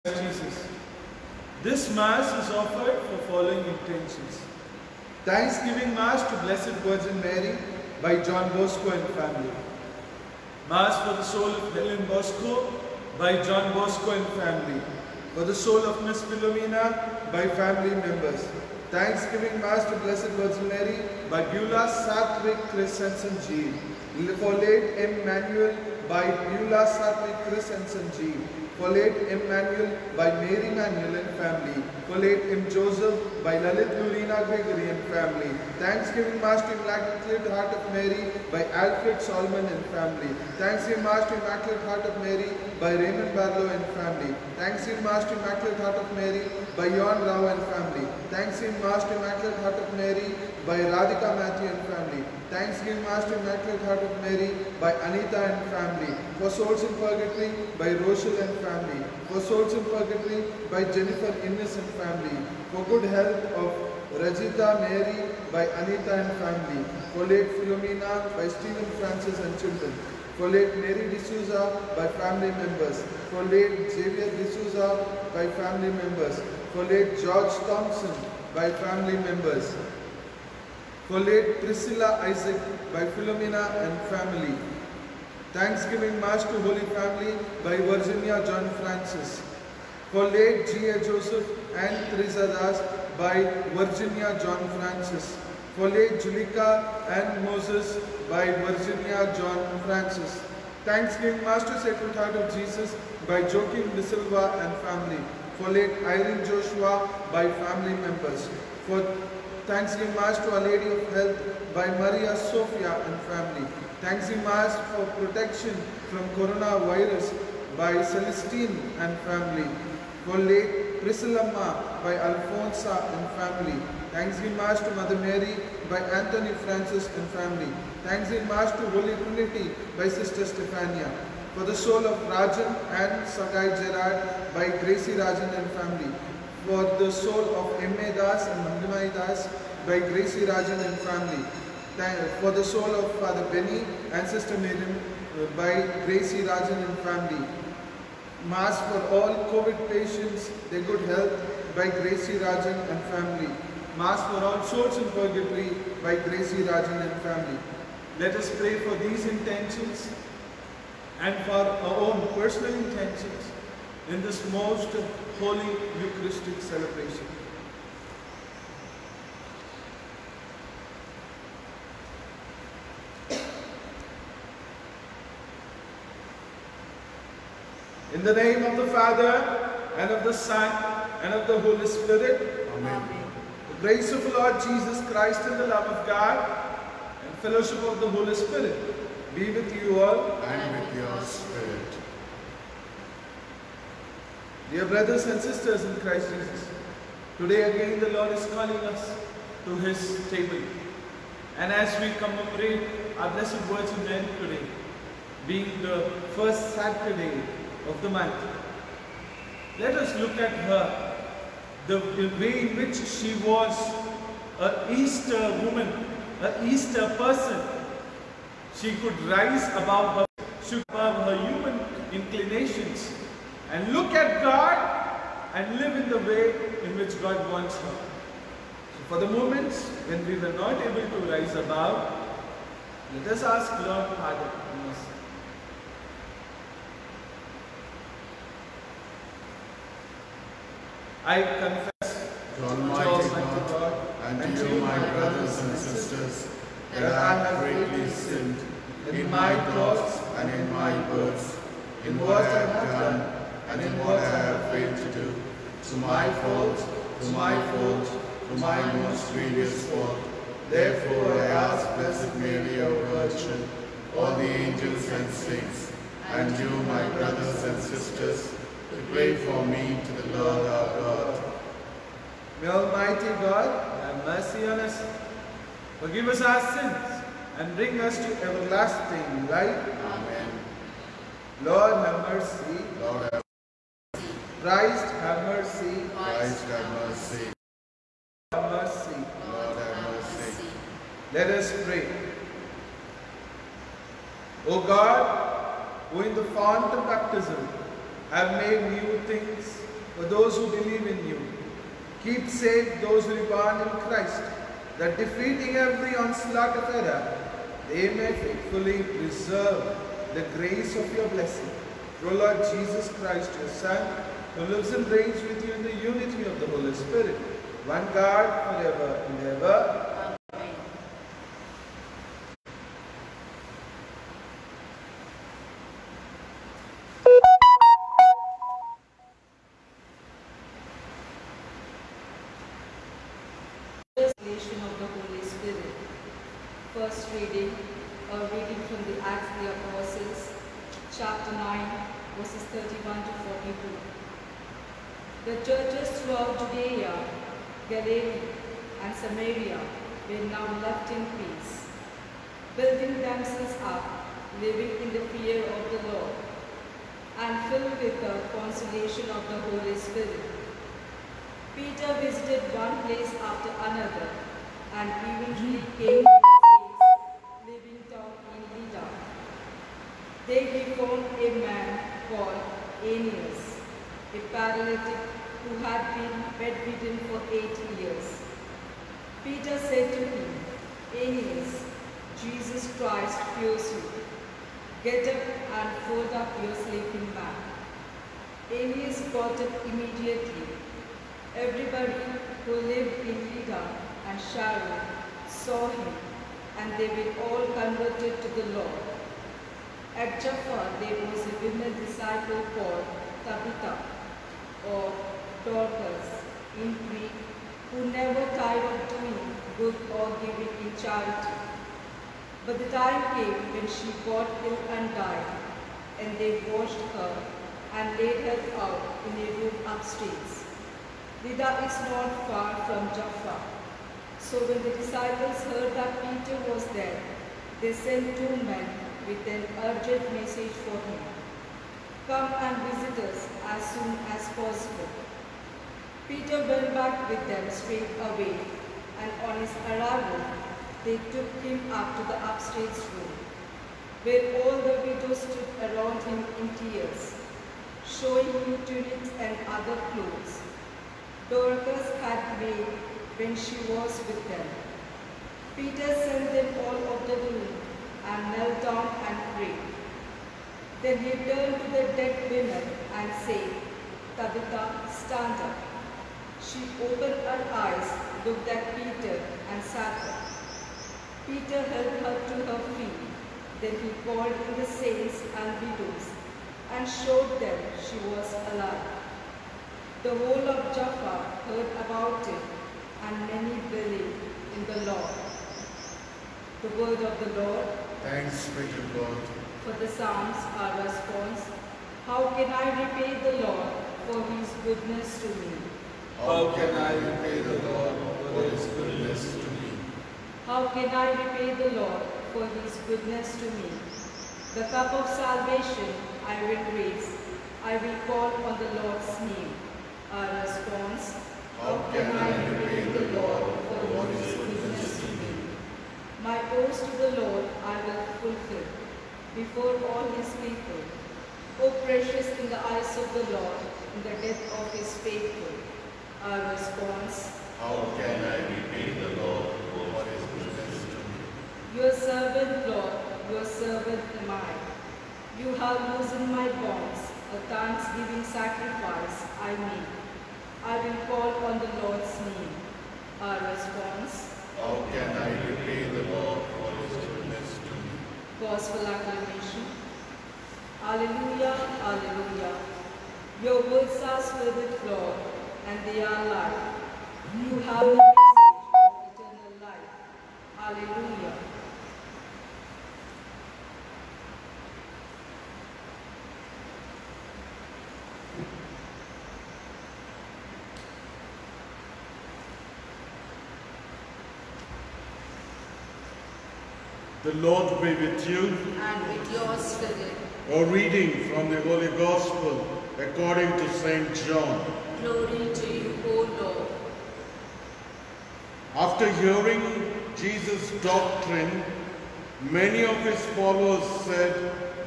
Jesus. This Mass is offered for following intentions. Thanksgiving Mass to Blessed Virgin Mary by John Bosco and family. Mass for the soul of Helen Bosco by John Bosco and family. For the soul of Miss Philomena by family members. Thanksgiving Mass to Blessed Virgin Mary by Beulah Sattwik Christensen G. For late Emmanuel by Beulah Sattwik Christensen G. For late Emmanuel by Mary Manuel and family. For late M. Joseph by Lalit Lurina Gregory and family. Thanksgiving Mass to Immaculate Heart of Mary by Alfred Solomon and family. Thanksgiving Mass to Immaculate Heart of Mary by Raymond Barlow and family. Thanksgiving Mass to Immaculate Heart of Mary by Yon Rao and family. Thanksgiving Mass to Immaculate Heart of Mary by Radhika Matthew and family. Thanksgiving Mass to Immaculate Heart of Mary by Anita and family. For souls in purgatory by Rochelle and family. For souls in purgatory by Jennifer Innes and family. For good health of Rajita Mary by Anita and family. For late Philomena by Stephen Francis and children. For late Mary D'Souza by family members. For late Xavier D'Souza by family members. For late George Thompson by family members. For late Priscilla Isaac by Philomena and family. Thanksgiving Mass to Holy Family by Virginia John Francis. For late G.A. Joseph and Teresa Das by Virginia John Francis. For late Julika and Moses by Virginia John Francis. Thanksgiving Mass to Sacred Heart of Jesus by Joaquin De Silva and family. For late Irene Joshua by family members. For Thanksgiving Mass to Our Lady of Health by Maria Sophia and family. Thanksgiving Mass for protection from coronavirus by Celestine and family. For late Priscilla Ma by Alfonsa and family. Thanksgiving Mass to Mother Mary by Anthony Francis and family. Thanksgiving Mass to Holy Trinity by Sister Stephania. For the soul of Rajan and Sagai Gerard by Gracie Rajan and family. For the soul of M.A. Das and Mandimai Das by Gracie Rajan and family. For the soul of Father Benny and Sister Miriam by Gracie Rajan and family. Mass for all COVID patients, their good health by Gracie Rajan and family. Mass for all souls in purgatory by Gracie Rajan and family. Let us pray for these intentions and for our own personal intentions in this most holy Eucharistic celebration. In the name of the Father, and of the Son, and of the Holy Spirit. Amen. The grace of the Lord Jesus Christ and the love of God and fellowship of the Holy Spirit be with you all. And with your spirit. Dear brothers and sisters in Christ Jesus, today again the Lord is calling us to His table. And as we commemorate our Blessed Virgin Mary today, being the first Saturday of the month, let us look at her, the way in which she was an Easter woman, an Easter person. She could rise above her human inclinations and look at God and live in the way in which God wants her. So for the moments when we were not able to rise above, let us ask Lord Father mercy. I confess To Almighty God, and to you, my brothers and sisters, that I have greatly sinned in my thoughts and in my words, in what I have done and in what I have failed to do, to my fault, to my most grievous fault. Therefore I ask Blessed Mary, our Virgin, all the angels and saints, and you, my brothers and sisters, to pray for me to the Lord our God. May Almighty God have mercy on us, forgive us our sins, and bring us to everlasting life. Amen. Lord have mercy. Lord have Christ have mercy. Christ have mercy. Have mercy. Lord have mercy. Let us pray. O God, who in the font of baptism have made new things for those who believe in you. Keep safe those who are born in Christ, that defeating every onslaught of error, they may faithfully preserve the grace of your blessing. Through Lord Jesus Christ, your Son, who lives and reigns with you in the unity of the Holy Spirit, one God, forever and ever. Of the Holy Spirit. First reading, a reading from the Acts of the Apostles, chapter 9, verses 31 to 42. The churches throughout Judea, Galilee, and Samaria were now left in peace, building themselves up, living in the fear of the Lord, and filled with the consolation of the Holy Spirit. Peter visited one place after another, and eventually came to the saints living down in Lydda. There he found a man called Aeneas, a paralytic who had been bedridden for 8 years. Peter said to him, Aeneas, Jesus Christ cures you. Get up and fold up your sleeping bag. Aeneas got up immediately. Everybody who lived in Lydda and Sharon saw him, and they were all converted to the Lord. At Jaffa there was a woman disciple called Tabitha, or Dorcas in Greek, who never tired of doing good or giving in charity. But the time came when she got ill and died, and they washed her and laid her out in a room upstairs. Lydda is not far from Jaffa. So when the disciples heard that Peter was there, they sent 2 men with an urgent message for him. Come and visit us as soon as possible. Peter went back with them straight away, and on his arrival, they took him up to the upstairs room, where all the widows stood around him in tears, showing him tunics and other clothes Dorcas had made when she was with them. Peter sent them all out of the room and knelt down and prayed. Then he turned to the dead woman and said, Tabitha, stand up. She opened her eyes, looked at Peter, and sat up. Peter helped her to her feet. Then he called in the saints and widows and showed them she was alive. The whole of Jaffa heard about it, and many believed in the Lord. The word of the Lord. Thanks be to God. For the Psalms, our response, how can I repay the Lord for his goodness to me? How can I repay the Lord for his goodness to me? How can I repay the Lord for his goodness to me? The cup of salvation I will raise. I will call on the Lord's name. Our response, how can I repay the Lord for his goodness to me? My oaths to the Lord I will fulfill before all his people. O precious in the eyes of the Lord, in the death of his faithful. Our response, how can I repay the Lord for his goodness to me? Your servant, Lord, your servant am I. You have loosened my bonds, a thanksgiving sacrifice I make. I will call on the Lord's name. Our response, how can I repay the Lord for his goodness to me? Gospel acclamation. Alleluia, alleluia. Your words are spirit, Lord, and they are life. You have the message of eternal life. Alleluia. The Lord be with you. And with your spirit. A reading from the Holy Gospel according to St. John. Glory to you, O Lord. After hearing Jesus' doctrine, many of his followers said,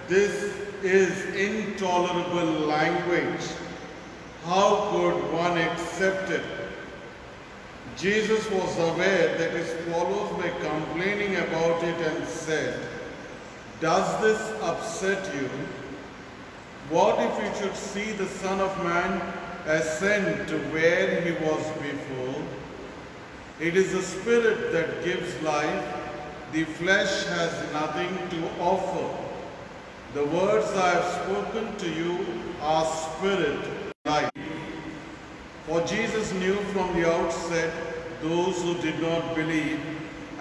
"This is intolerable language. how could one accept it? Jesus was aware that his followers were complaining about it and said, "Does this upset you? What if you should see the Son of Man ascend to where he was before? It is the Spirit that gives life. The flesh has nothing to offer. The words I have spoken to you are spirit and life." For Jesus knew from the outset those who did not believe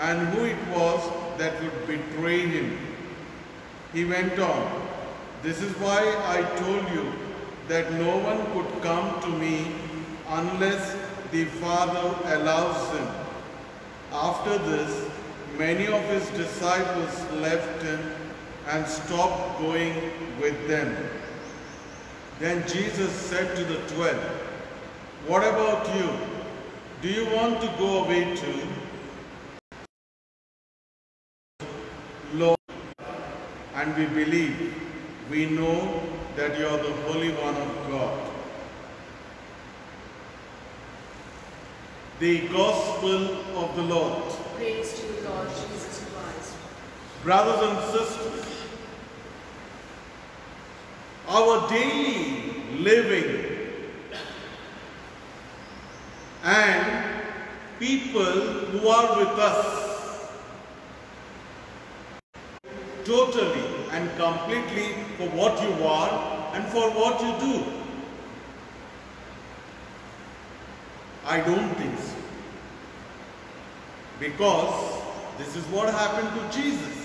and who it was that would betray him. He went on, "This is why I told you that no one could come to me unless the Father allows him." After this, many of his disciples left him and stopped going with them. Then Jesus said to the 12, "What about you? Do you want to go away too?" "Lord, and we believe, we know that you are the Holy One of God." The Gospel of the Lord. Praise to you, Lord Jesus Christ. Brothers and sisters, our daily living and people who are with us totally and completely for what you are and for what you do. I don't think so. Because this is what happened to Jesus.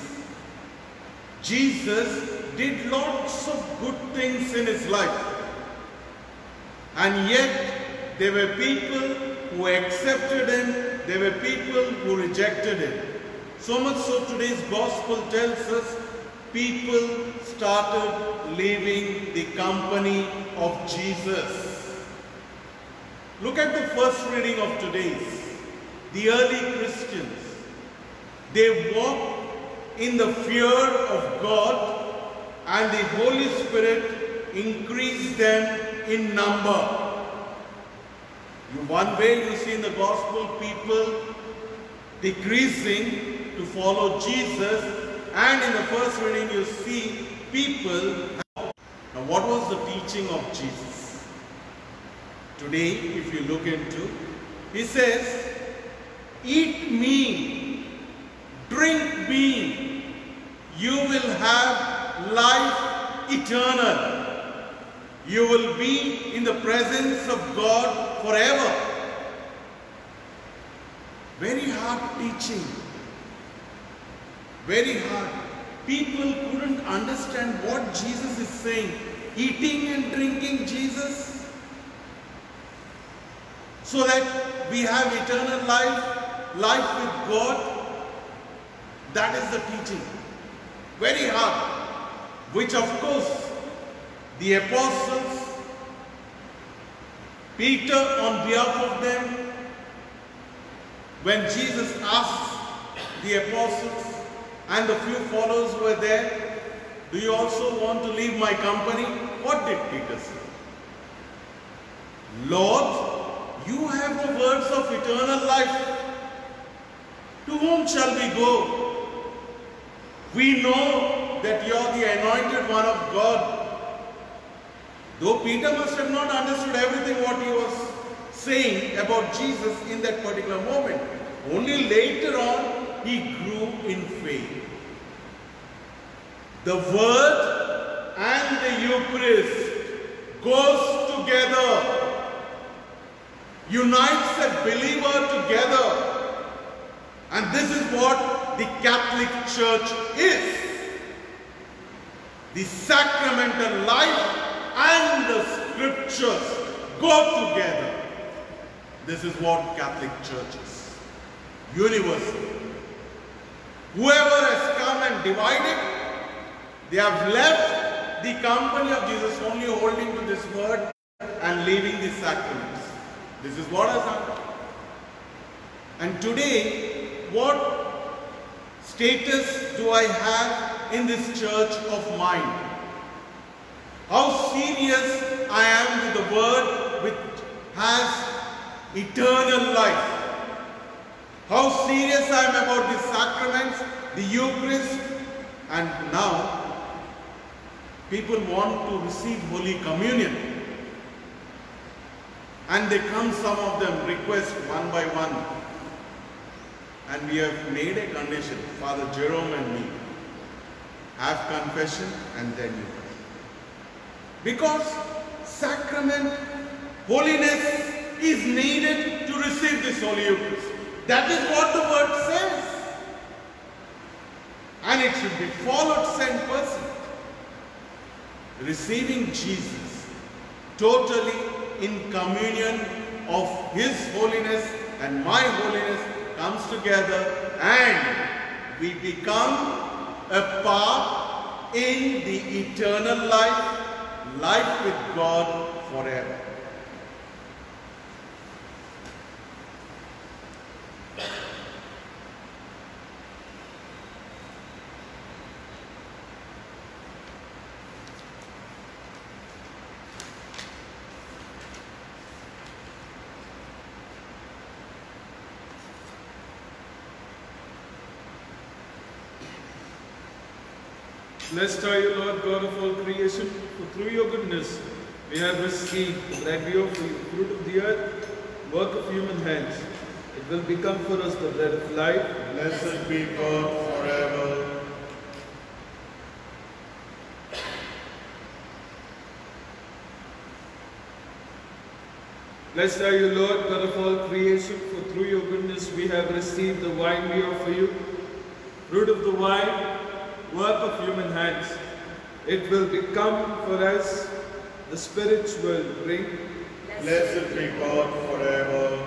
Jesus did lots of good things in his life. And yet there were people who accepted him, there were people who rejected him. So much so today's gospel tells us people started leaving the company of Jesus. Look at the first reading of today's. The early Christians, they walked in the fear of God and the Holy Spirit increased them in number. One way you see in the gospel people decreasing to follow Jesus, and in the first reading you see people. Now what was the teaching of Jesus? Today if you look into, he says, "Eat me, drink me, you will have life eternal. You will be in the presence of God forever." Very hard teaching. Very hard. People couldn't understand what Jesus is saying. Eating and drinking Jesus so that we have eternal life, life with God. That is the teaching. Very hard. Which of course the apostles, Peter on behalf of them, when Jesus asked the apostles and the few followers who were there, "Do you also want to leave my company?" What did Peter say? "Lord, you have the words of eternal life. To whom shall we go? We know that you are the anointed one of God." Though Peter must have not understood everything what he was saying about Jesus in that particular moment. Only later on he grew in faith. The Word and the Eucharist goes together, unites a believer together. And this is what the Catholic Church is. The sacramental life and the scriptures go together. This is what Catholic Church is. Universal. Whoever has come and divided, they have left the company of Jesus, only holding to this word and leaving the sacraments. This is what has happened. And today, what status do I have in this church of mine? How serious I am with the word which has eternal life. How serious I am about the sacraments, the Eucharist, and now people want to receive Holy Communion. And they come, some of them request one by one. And we have made a condition, Father Jerome and me, have confession and then Eucharist. Because sacrament, holiness is needed to receive this Holy Eucharist. That is what the word says. And it should be followed 100%. Receiving Jesus totally in communion of His holiness and my holiness comes together and we become a part in the eternal life, life with God forever. Blessed are you, Lord God of all creation, for through your goodness we have received the bread we offer you, fruit of the earth, work of human hands. It will become for us the bread of life. Blessed be God forever. Blessed are you, Lord God of all creation, for through your goodness we have received the wine we offer you, fruit of the vine, work of human hands. It will become for us the spiritual drink. Blessed be God forever.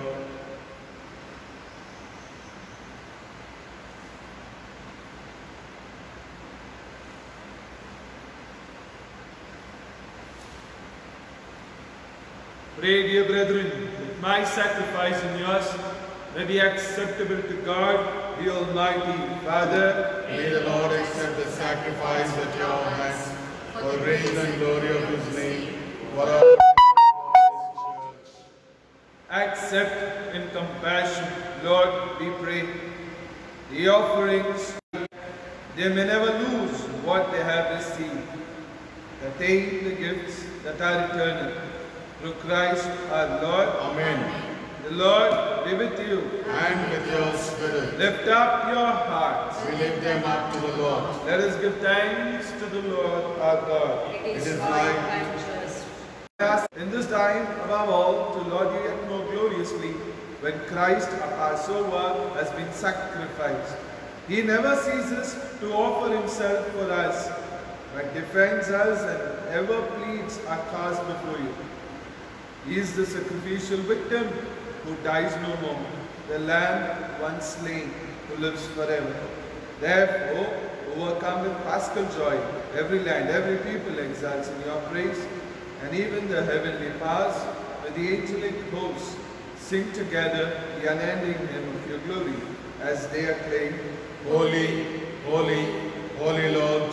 Pray, dear brethren, that my sacrifice and yours may be acceptable to God, the Almighty Father. May the Lord accept the sacrifice at your hands for the praise and glory of His name, for our Church. Accept in compassion, Lord, we pray, the offerings. They may never lose what they have received. Attain the gifts that are eternal. Through Christ our Lord. Amen. The Lord be with you. And with your spirit. Lift up your hearts. We lift them up to the Lord. Let us give thanks to the Lord our God. It is is right right. and just. Ask in this time, above all, to Lord you yet more gloriously, when Christ our Passover has been sacrificed. He never ceases to offer himself for us, but defends us and ever pleads our cause before you. He is the sacrificial victim who dies no more, the Lamb once slain who lives forever. Therefore, overcome with paschal joy, every land, every people exalts in your praise, and even the heavenly powers with the angelic hosts sing together the unending hymn of your glory as they acclaim, Holy, holy, holy Lord,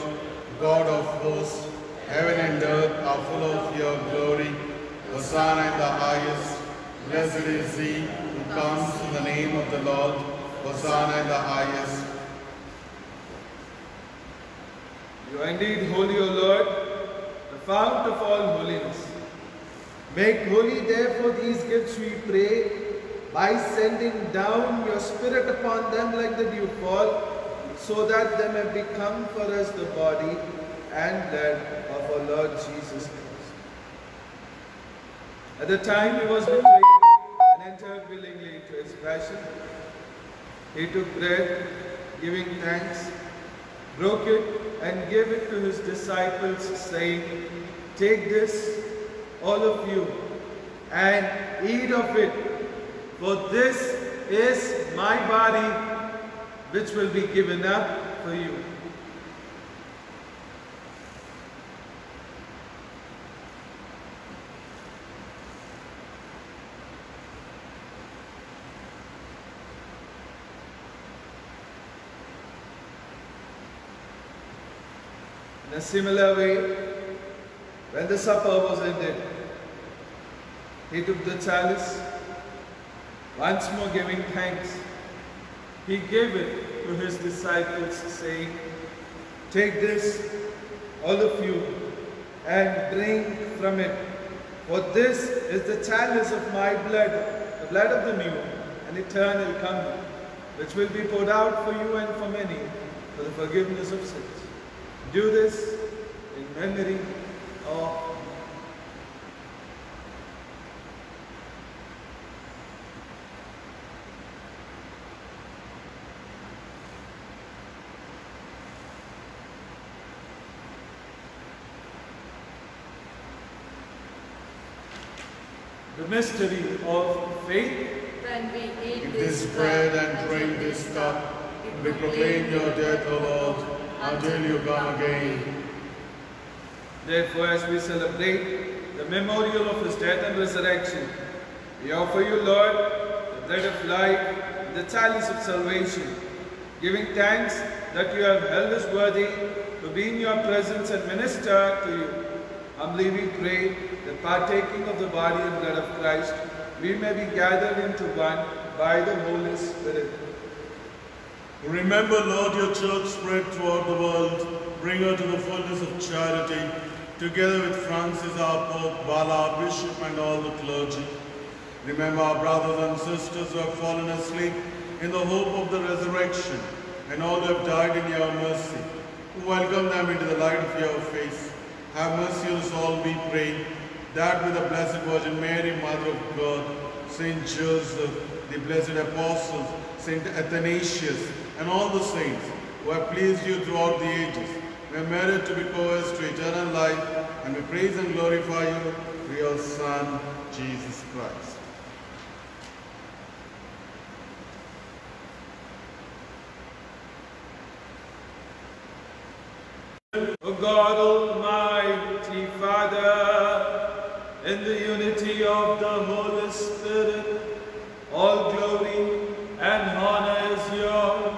God of hosts, heaven and earth are full of your glory. Hosanna in the highest. Blessed is he who comes in the name of the Lord. Hosanna in the highest. You are indeed holy, O Lord, the fount of all holiness. Make holy therefore these gifts, we pray, by sending down your Spirit upon them like the dewfall, so that they may become for us the body and blood of our Lord Jesus Christ. At the time he was betrayed and entered willingly into his passion, he took bread, giving thanks, broke it and gave it to his disciples, saying, "Take this, all of you, and eat of it, for this is my body, which will be given up for you." In a similar way, when the supper was ended, He took the chalice, once more giving thanks. He gave it to his disciples, saying, "Take this, all of you, and drink from it. For this is the chalice of my blood, the blood of the new and eternal covenant, which will be poured out for you and for many for the forgiveness of sins. Do this in memory of me." The mystery of faith. When we eat Eat this bread and drink this cup, we proclaim your death, O Lord, until you come again. Therefore, as we celebrate the memorial of his death and resurrection, we offer you, Lord, the bread of life and the chalice of salvation, giving thanks that you have held us worthy to be in your presence and minister to you. Humbly we pray that partaking of the body and blood of Christ, we may be gathered into one by the Holy Spirit. Remember, Lord, your church spread throughout the world. Bring her to the fullness of charity, together with Francis, our Pope, Bala, our Bishop, and all the clergy. Remember our brothers and sisters who have fallen asleep in the hope of the resurrection, and all who have died in your mercy. Welcome them into the light of your face. Have mercy on us all, we pray, that with the Blessed Virgin Mary, Mother of God, Saint Joseph, the blessed apostles, Saint Athanasius, and all the saints who have pleased you throughout the ages, may merit to be co-heirs to eternal life, and we praise and glorify you through your Son, Jesus Christ. O God, Almighty Father, in the unity of the Holy Spirit, all glory and honor is yours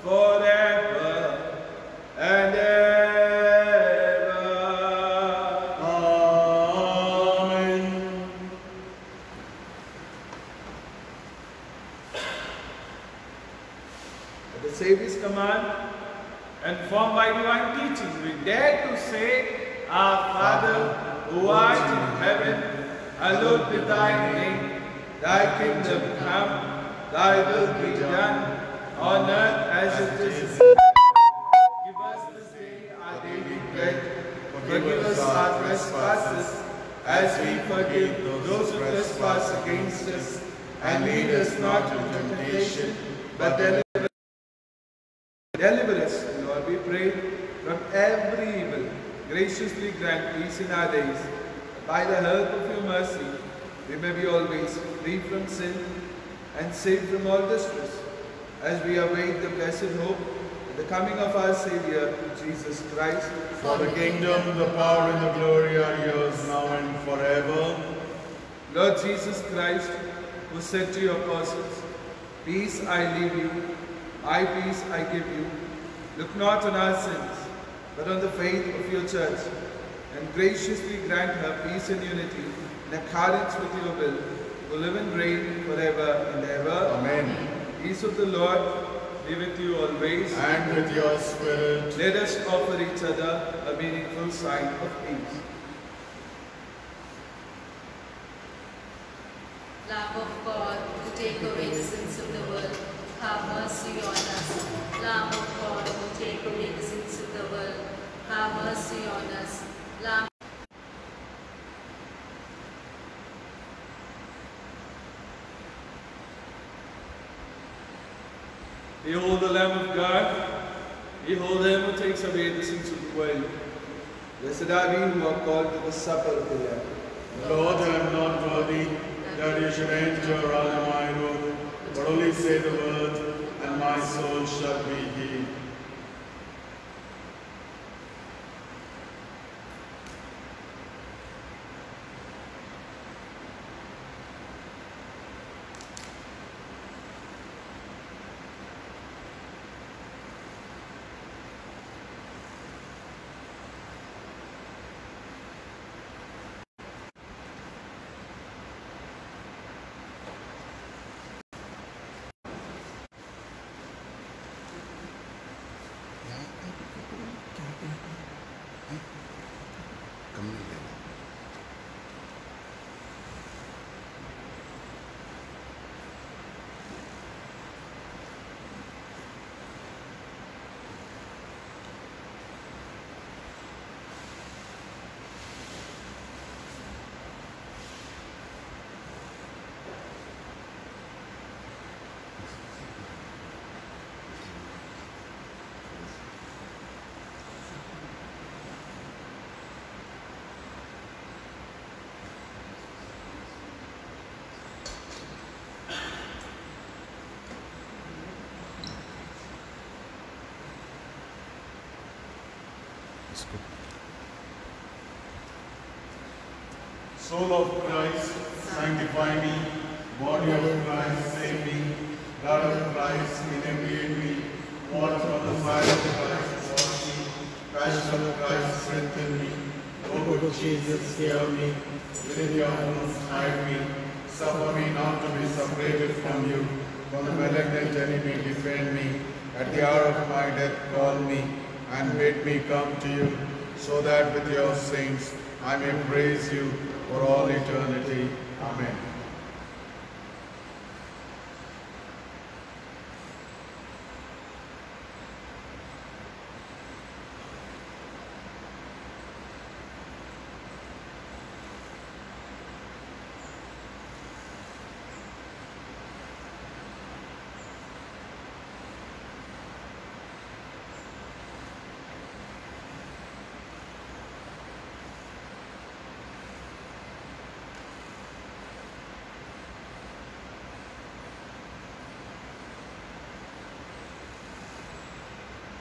forever and ever. Amen. At the Saviour's command, and formed by divine teaching, we dare to say, Our Father, who art in heaven, hallowed be thy name. Thy kingdom come, thy will be done, on earth as it is in heaven. Give us this day our daily bread. Forgive us our trespasses, as we forgive those who trespass against us. And lead us not into temptation, but deliver us, Lord, we pray, from every evil. Graciously grant peace in our days. By the help of your mercy, we may be always free from sin and saved from all distress, as we await the blessed hope and the coming of our Savior, Jesus Christ. For the kingdom, the power, and the glory are yours now and forever. Lord Jesus Christ, who said to your apostles, "Peace I leave you, my peace I give you," look not on our sins, but on the faith of your church, and graciously grant her peace and unity in accordance with your will, who live and reign forever and ever. Amen. Peace of the Lord be with you always. And with your spirit. Let us offer each other a meaningful sign of peace. Lamb of God, who take away the sins of the world, have mercy on us. Lamb of God, who take away the sins of the world, have mercy on us. Lamb Behold the Lamb of God. Behold him who takes away the sins of the world. Blessed are we who are called to the supper of the Lamb. Lord, I am not worthy that you should enter under my roof, but only say the word, and my soul shall be healed. Soul of Christ, sanctify me. Body of Christ, save me. Blood of Christ, inebriate me. Water of the fire of Christ, wash me. Passion of Christ, strengthen me. O good Jesus, hear me. Within your arms, hide me. Suffer me not to be separated from you. From the malignant enemy, defend me. At the hour of my death, call me and bid me come to you, so that with your saints I may praise you for all eternity. Amen.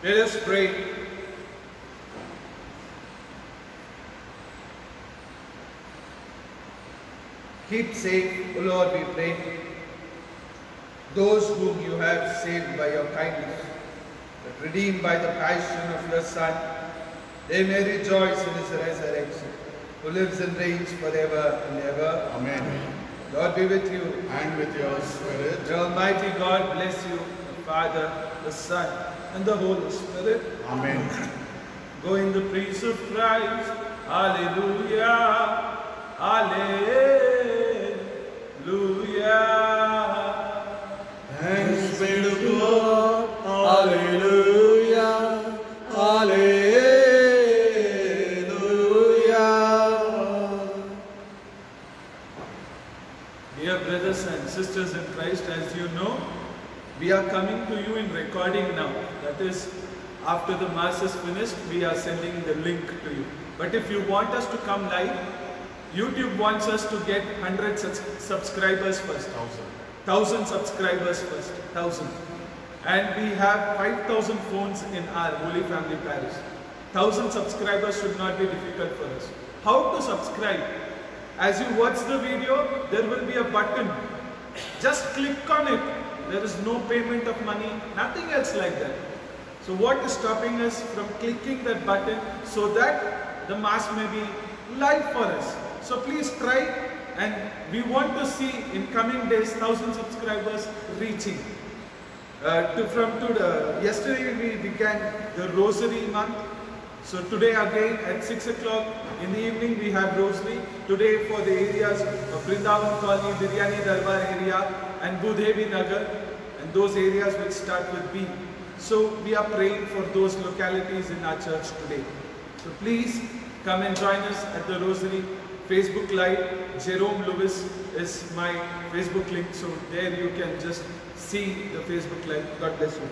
Let us pray. Keep safe, O Lord, we pray, those whom you have saved by your kindness, but redeemed by the passion of your Son. They may rejoice in his resurrection, who lives and reigns forever and ever. Amen. Lord be with you. And with your spirit. The Almighty God bless you, the Father, the Son, and the Holy Spirit. Amen. Go in the praise of Christ. Alleluia. Alleluia. Thanks be to God. Alleluia. Alleluia. Dear brothers and sisters in Christ, as you know, we are coming to you in recording now. That is, after the Mass is finished, we are sending the link to you. But if you want us to come live, YouTube wants us to get 100 subscribers first. 1,000 subscribers first. 1,000. And we have 5,000 phones in our Holy Family Parish. 1,000 subscribers should not be difficult for us. How to subscribe? As you watch the video, there will be a button. Just click on it. There is no payment of money, nothing else like that. So what is stopping us from clicking that button so that the Mass may be live for us? So please try, and we want to see in coming days 1,000 subscribers reaching. Yesterday we began the Rosary month. So today again at 6 o'clock in the evening we have Rosary. Today for the areas of Vrindavan Colony, Biryani Darbar area and Budhevi Nagar, and those areas which start with B. So we are praying for those localities in our church today. So please come and join us at the Rosary. Facebook Live, Jerome Lewis is my Facebook link. So there you can just see the Facebook Live. God bless you.